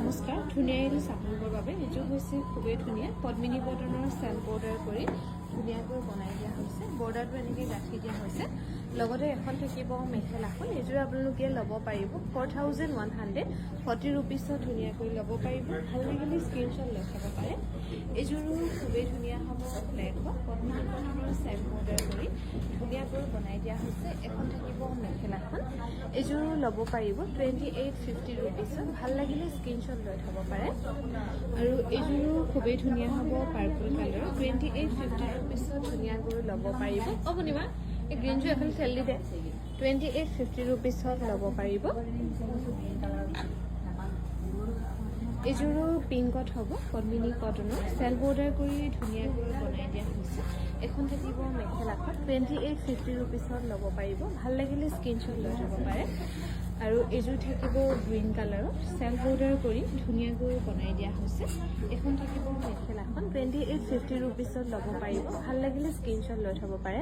নমস্কাৰ ধুনীয়া এৰি চাপোৰ বাবে এইটো হৈছে খুবেই ধুনীয়া পদ্মিনী বৰ্ডাৰৰ চেল বৰ্ডাৰ কৰি ধুনীয়াকৈ বনাই দিয়া হৈছে বৰ্ডাৰটো এনেকৈ গাঁঠি দিয়া হৈছে লগতে এখন থাকিব মেখেলাখন এইযোৰ আপোনালোকে ল'ব পাৰিব 4140 ৰুপিছত ধুনীয়াকৈ ল'ব পাৰিব ভাল লাগিলে স্ক্ৰীনশ্বট লৈ থ'ব পাৰে এইযোৰো খুবেই ধুনীয়া হ'ব ব্লেক হয় পদ্মিনী বৰ্ডাৰৰ চেল বৰ্ডাৰ কৰি ধুনীয়াকৈ বনাই দিয়া হৈছে এখন থাকিব মেখেলাখন এইযোৰো ল'ব পাৰিব 2850 ৰুপিছত ভাল লাগিলে স্ক্ৰীনশ্বট লৈ থ'ব পাৰে আৰু এইযোৰো খুবেই ধুনীয়া হ'ব পাৰ্পল কালাৰ 2850 ৰুপিছত ধুনীয়াকৈ ল'ব পাৰিব অবনিমা এই গ্ৰীণযোৰ এখন ঠেলি দে 2850 ৰুপিছত ল'ব পাৰিব এইযোৰো পিংকত হ'ব পদ্মিনী কটনৰ চেল বৰ্ডাৰ কৰি ধুনীয়াকৈ বনাই দিয়া হৈছে এখন থাকিব মেখেলাখন 2850 ৰুপিছত ল'ব পাৰিব ভাল লাগিলে স্ক্ৰীনশ্বট লৈ থ'ব পাৰে আৰু এইযোৰ থাকিব গ্ৰীণ কালাৰৰ চেল বৰ্ডাৰ কৰি ধুনীয়াকৈ বনাই দিয়া হৈছে এখন থাকিব মেখেলাখন 2850 ৰুপিছত ল'ব পাৰিব ভাল লাগিলে স্ক্ৰীনশ্বট লৈ থ'ব পাৰে